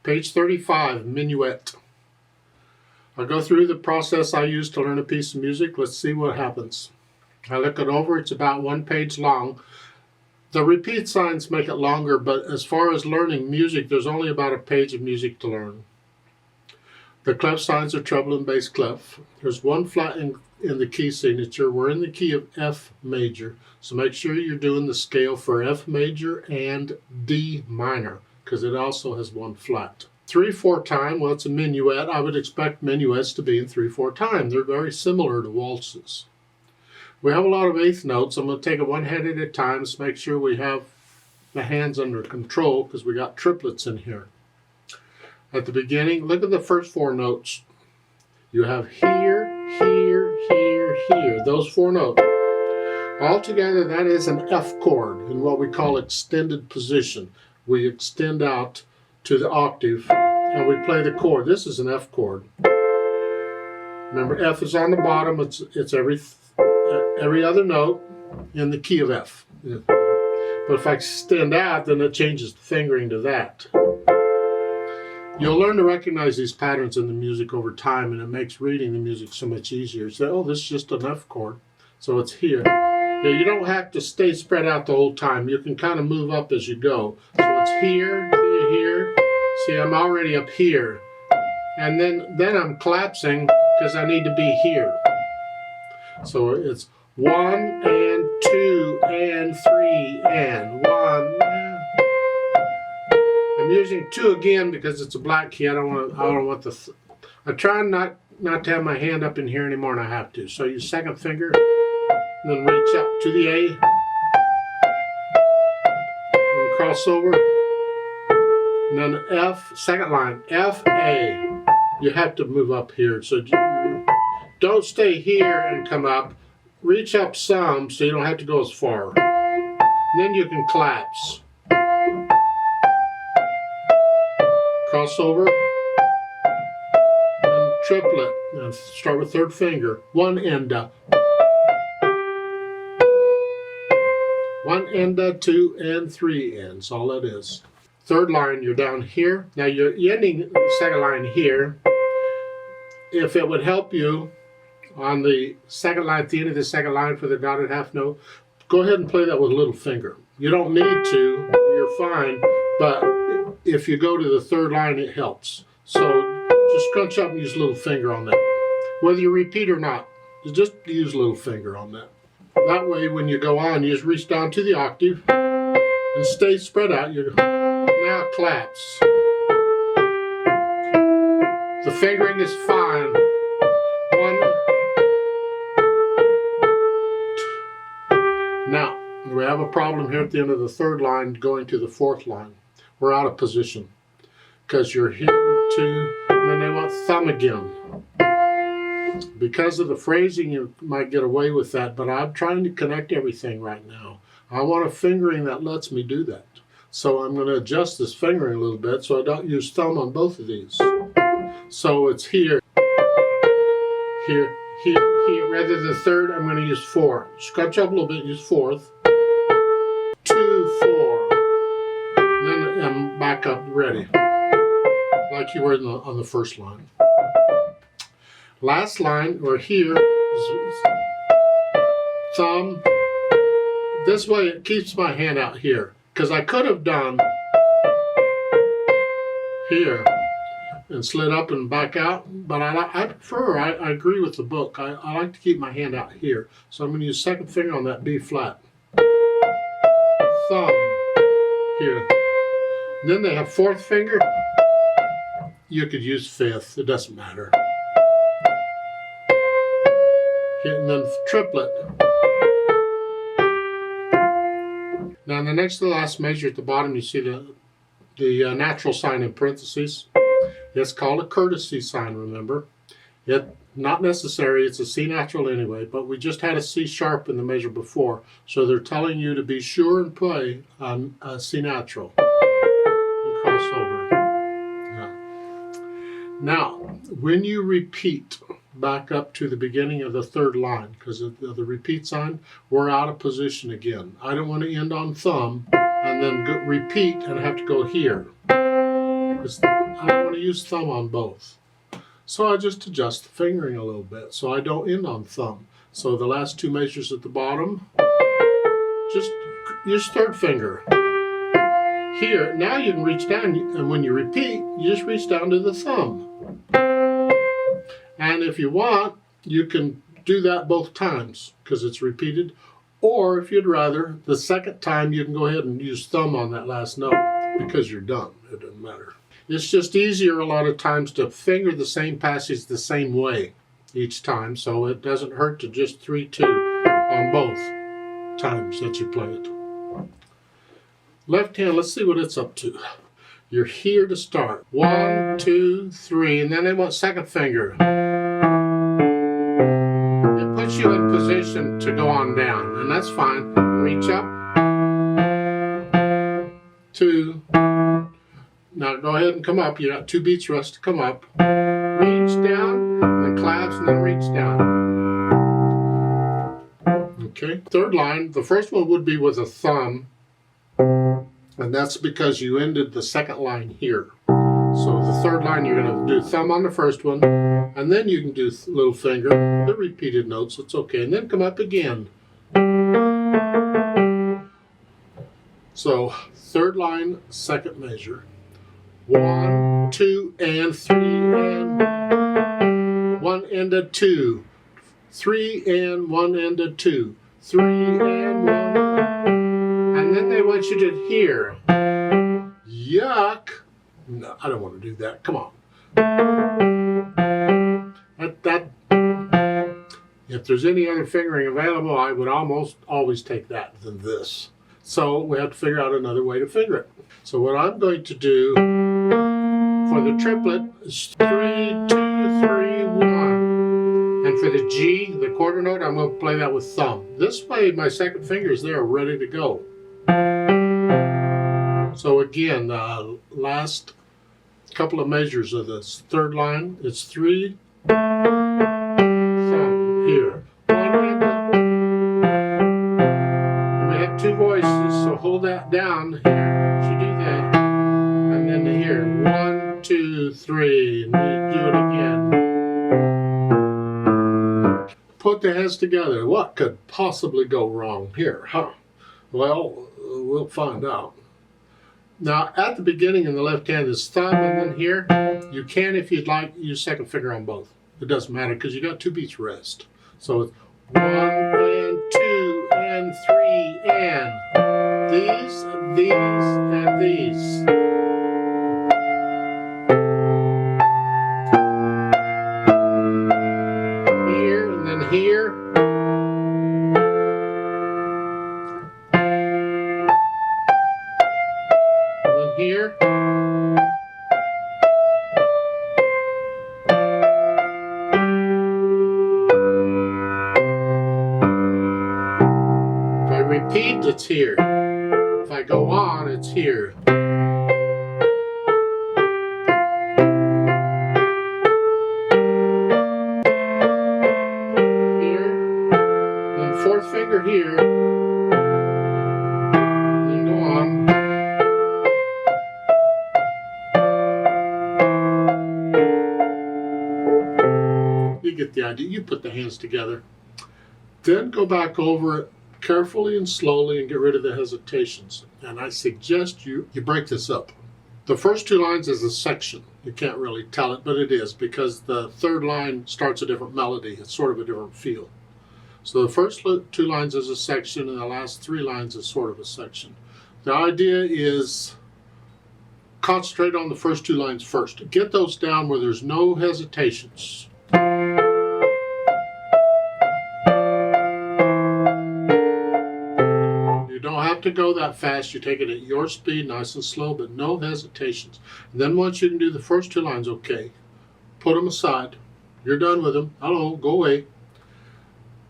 Page 35, Minuet. I'll go through the process I use to learn a piece of music. Let's see what happens. I look it over. It's about 1 page long. The repeat signs make it longer, but as far as learning music, there's only about a page of music to learn. The clef signs are treble and bass clef. There's one flat in the key signature. We're in the key of F major, so make sure you're doing the scale for F major and D minor, because it also has one flat. 3/4 time, well, it's a minuet. I would expect minuets to be in 3/4 time. They're very similar to waltzes. We have a lot of eighth notes. I'm going to take it one hand at a time to make sure we have the hands under control, because we got triplets in here. At the beginning, look at the first 4 notes. You have here, here, here, here. Those 4 notes. Altogether, that is an F chord in what we call extended position. We extend out to the octave and we play the chord. This is an F chord. Remember, F is on the bottom. It's every other note in the key of F. But if I extend out, then it changes the fingering to that. You'll learn to recognize these patterns in the music over time, and it makes reading the music so much easier. So, oh, this is just an F chord, so it's here. Now, you don't have to stay spread out the whole time. You can kind of move up as you go. So it's here, here. See, I'm already up here. And then I'm collapsing because I need to be here. So it's 1 and 2 and 3 and 1. I'm using 2 again because it's a black key. I don't want the. I try not to have my hand up in here anymore than I have to. So use second finger, and then reach up to the A, and cross over, and then F. Second line, F A. You have to move up here. So don't stay here and come up. Reach up some so you don't have to go as far. And then you can collapse. Cross over, and triplet, and start with third finger, 1 enda, 1 enda, 2 and 3 ends, all that is. Third line, you're down here. Now you're ending the second line here. If it would help you on the second line, at the end of the second line for the dotted half note, go ahead and play that with a little finger. You don't need to, you're fine, but if you go to the third line, it helps. So just scrunch up and use a little finger on that. Whether you repeat or not, just use a little finger on that. That way, when you go on, you just reach down to the octave and stay spread out. You now collapse. The fingering is fine. 1. Now, we have a problem here at the end of the third line going to the fourth line. We're out of position because you're here 2, and then they want thumb again. Because of the phrasing, you might get away with that, but I'm trying to connect everything right now. I want a fingering that lets me do that. So I'm going to adjust this fingering a little bit so I don't use thumb on both of these. So it's here, here, here, here. Rather than third, I'm going to use 4. Scrunch up a little bit, use 4th. 2, 4. Then I'm back up ready, like you were on the first line. Last line, we're here, thumb. This way it keeps my hand out here, because I could have done here and slid up and back out, but I prefer, I agree with the book, I like to keep my hand out here. So I'm going to use second finger on that B flat. Thumb, here. And then they have 4th finger. You could use 5th, it doesn't matter. And then triplet. Now in the next to the last measure at the bottom, you see the natural sign in parentheses. It's called a courtesy sign, remember. Not necessary, it's a C natural anyway, but we just had a C sharp in the measure before, so they're telling you to be sure and play on a C natural. And cross over. Now, when you repeat back up to the beginning of the third line, because of the repeat sign, we're out of position again. I don't want to end on thumb and then repeat and have to go here. I want to use thumb on both. So I just adjust the fingering a little bit so I don't end on thumb. So the last two measures at the bottom, just use third finger. Here, now you can reach down, and when you repeat, you just reach down to the thumb. And if you want, you can do that both times because it's repeated. Or if you'd rather, the second time you can go ahead and use thumb on that last note because you're done. It doesn't matter. It's just easier a lot of times to finger the same passage the same way each time, so it doesn't hurt to just 3-2 on both times that you play it. Left hand, let's see what it's up to. You're here to start. 1, 2, 3, and then I want second finger. It puts you in position to go on down, and that's fine. Reach up. 2. Now go ahead and come up. You got 2 beats for us to come up. Reach down, then collapse, and then reach down. Okay, third line. The first one would be with a thumb, and that's because you ended the second line here. So the third line, you're going to do thumb on the first one, and then you can do little finger, the repeated notes, it's okay, and then come up again. So third line, second measure. 1, 2, and 3, and 1 and a 2. 3 and 1 and a 2. 3 and 1. And then they want you to hear. Yuck. No, I don't want to do that. Come on. If there's any other fingering available, I would almost always take that than this. So we have to figure out another way to finger it. So what I'm going to do for the triplet is 3, 2, 3, 1. And for the G, the quarter note, I'm going to play that with thumb. This way, my second finger is there, ready to go. So again, last couple of measures of this third line, it's 3, thumb, here. 1 and we have 2 voices, so hold that down here. You do that. And then to here. 1, 2, 3, and we do it again. Put the hands together. What could possibly go wrong here, huh? Well, we'll find out. Now, at the beginning in the left hand is thumb, and then here, you can, if you'd like, use second finger on both. It doesn't matter because you got 2 beats rest. So it's 1 and 2 and 3 and these, and these. Here, and then here. Here. If I repeat, it's here. If I go on, it's here. Here. Then fourth finger here. Then go on. You get the idea. You put the hands together. Then go back over it carefully and slowly and get rid of the hesitations. And I suggest you break this up. The first 2 lines is a section. You can't really tell it, but it is because the third line starts a different melody. It's sort of a different feel. So the first 2 lines is a section and the last 3 lines is sort of a section. The idea is concentrate on the first 2 lines first. Get those down where there's no hesitations. You don't have to go that fast. You take it at your speed, nice and slow, but no hesitations. And then once you can do the first 2 lines, okay, put them aside. You're done with them. Hello, go away.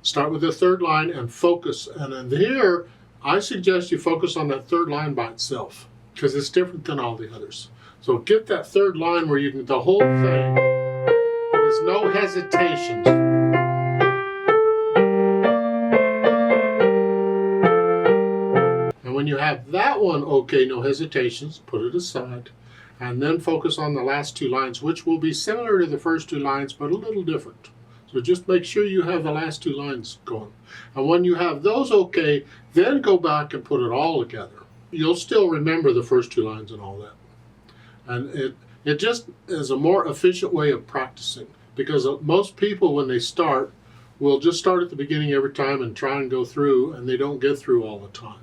Start with the third line and focus. And then here, I suggest you focus on that third line by itself because it's different than all the others. So get that third line where you can, the whole thing, there's no hesitations. And when you have that one, okay, no hesitations, put it aside. and then focus on the last two lines, which will be similar to the first two lines, but a little different. So just make sure you have the last two lines going. And when you have those okay, then go back and put it all together. You'll still remember the first two lines and all that. And it just is a more efficient way of practicing, because most people, when they start, will just start at the beginning every time and try and go through, and they don't get through all the time.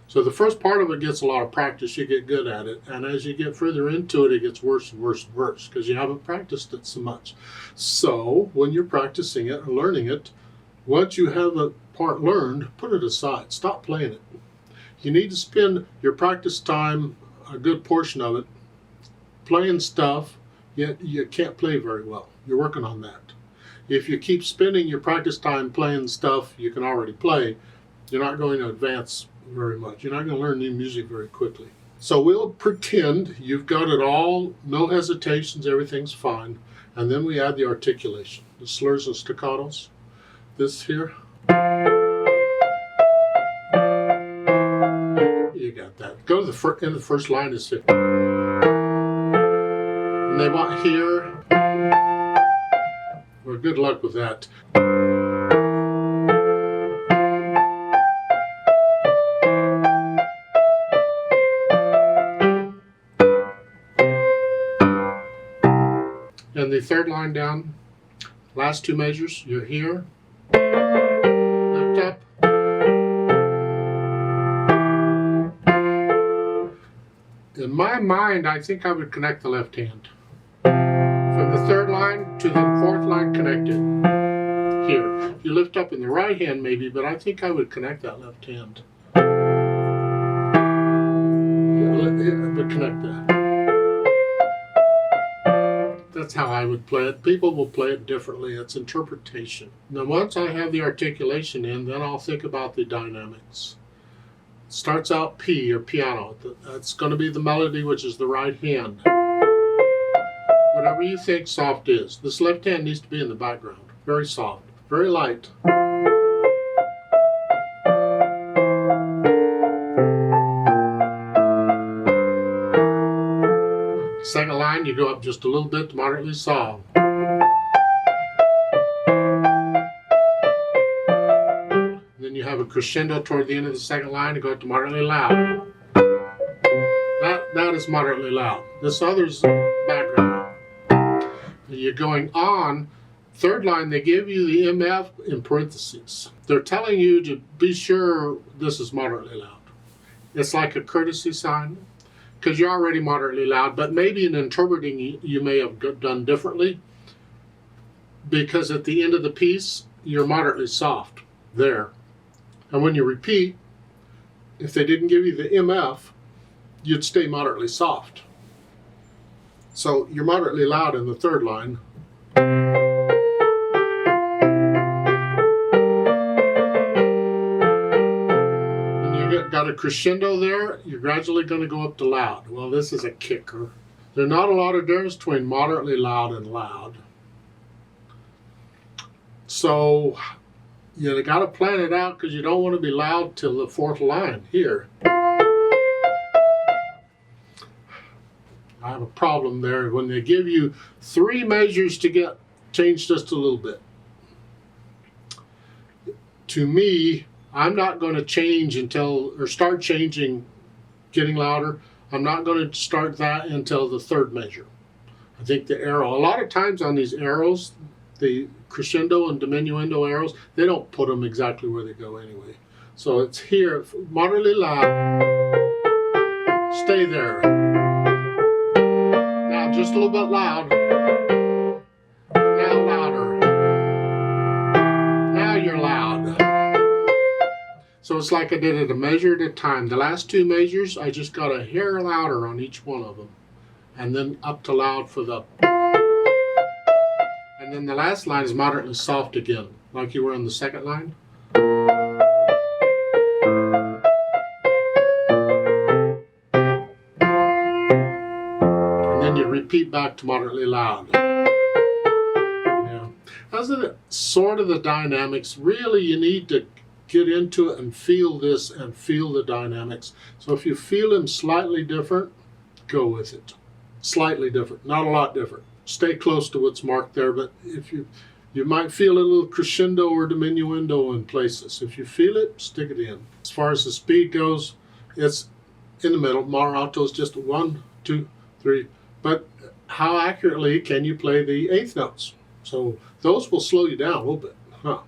So the first part of it gets a lot of practice, you get good at it, and as you get further into it, it gets worse and worse and worse, because you haven't practiced it so much. So when you're practicing it or learning it, once you have a part learned, put it aside, stop playing it. You need to spend your practice time, a good portion of it, playing stuff, yet you can't play very well. You're working on that. If you keep spending your practice time playing stuff you can already play, you're not going to advance very much. You're not going to learn new music very quickly. So we'll pretend you've got it all, no hesitations, everything's fine. And then we add the articulation, the slurs and staccatos. This here. You got that. Go to the end of the first line is here. And they want here. Well, good luck with that. And the third line down, last two measures, you're here, lift up. In my mind, I think I would connect the left hand. From the third line to the fourth line connected. Here. You lift up in the right hand maybe, but I think I would connect that left hand. Yeah, but connect that. That's how I would play it. People will play it differently. It's interpretation. Now once I have the articulation in, then I'll think about the dynamics. It starts out P, or piano. That's going to be the melody, which is the right hand. Whatever you think soft is. This left hand needs to be in the background. Very soft, very light. Second line, you go up just a little bit to moderately soft. Then you have a crescendo toward the end of the second line to go up to moderately loud. That is moderately loud. This other's background. You're going on. Third line, they give you the MF in parentheses. They're telling you to be sure this is moderately loud. It's like a courtesy sign, because you're already moderately loud, but maybe in interpreting you may have done differently, because at the end of the piece, you're moderately soft there. And when you repeat, if they didn't give you the MF, you'd stay moderately soft. So you're moderately loud in the third line. And you got a crescendo there, you're gradually going to go up to loud. Well, this is a kicker. There's not a lot of difference between moderately loud and loud. So you got to plan it out, because you don't want to be loud till the fourth line here. I have a problem there. When they give you three measures to get changed just a little bit. To me, I'm not going to change start changing, getting louder. I'm not going to start that until the third measure. I think the arrow, a lot of times on these arrows, the crescendo and diminuendo arrows, they don't put them exactly where they go anyway. So it's here, moderately loud, stay there. Now just a little bit loud, now louder, now you're loud. So it's like I did it a measure at a time. The last two measures, I just got a hair louder on each one of them. And then up to loud for the... And then the last line is moderately soft again, like you were on the second line. And then you repeat back to moderately loud. Yeah. That's sort of the dynamics. Really, you need to get into it and feel this and feel the dynamics. So if you feel them slightly different, go with it. slightly different, not a lot different. Stay close to what's marked there, but if you might feel a little crescendo or diminuendo in places. If you feel it, stick it in. As far as the speed goes, it's in the middle. Moderato is just 1, 2, 3. But how accurately can you play the eighth notes? So those will slow you down a little bit. Huh?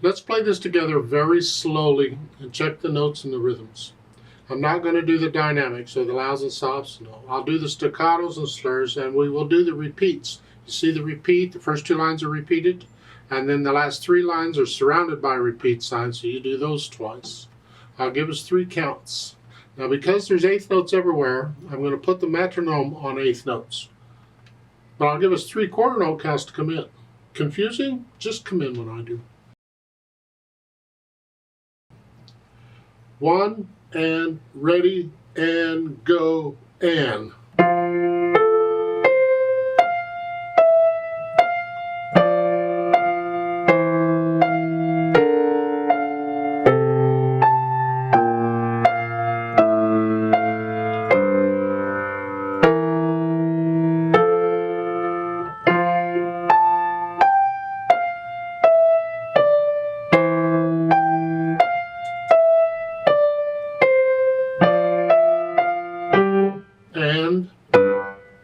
Let's play this together very slowly and check the notes and the rhythms. I'm not going to do the dynamics, so the louds and softs, no. I'll do the staccatos and slurs, and we will do the repeats. You see the repeat, the first 2 lines are repeated, and then the last 3 lines are surrounded by repeat signs, so you do those twice. I'll give us 3 counts. Now because there's eighth notes everywhere, I'm going to put the metronome on eighth notes. But I'll give us 3 quarter note counts to come in. Confusing? Just come in when I do. 1, and ready, and go, and.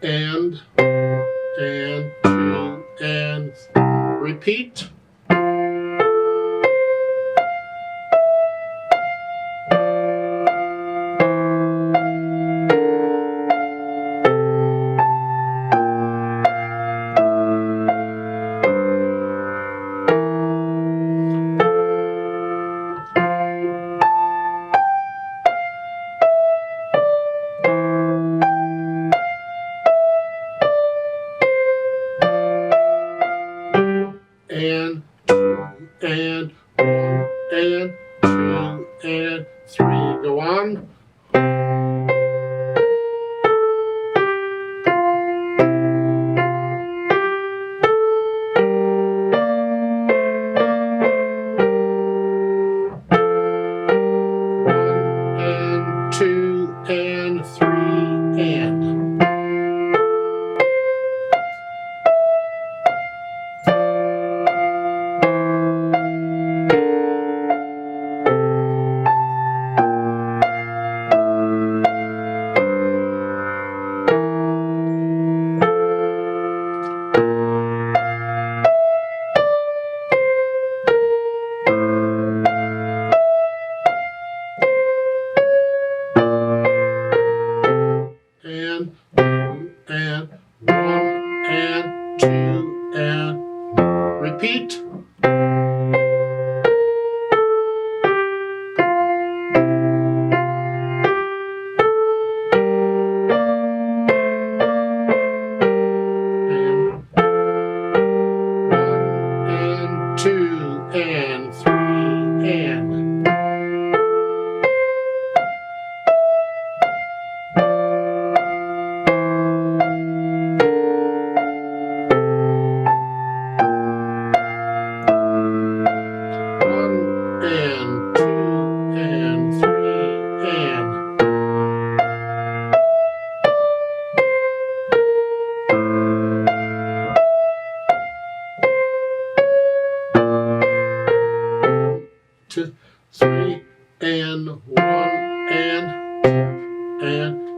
And 2, and repeat. And 2, and 1, and 2, and 3. Go on. And 2, and 3, and. And 1, and 2, and repeat. And 1, and 2, and 3, and. and 1 and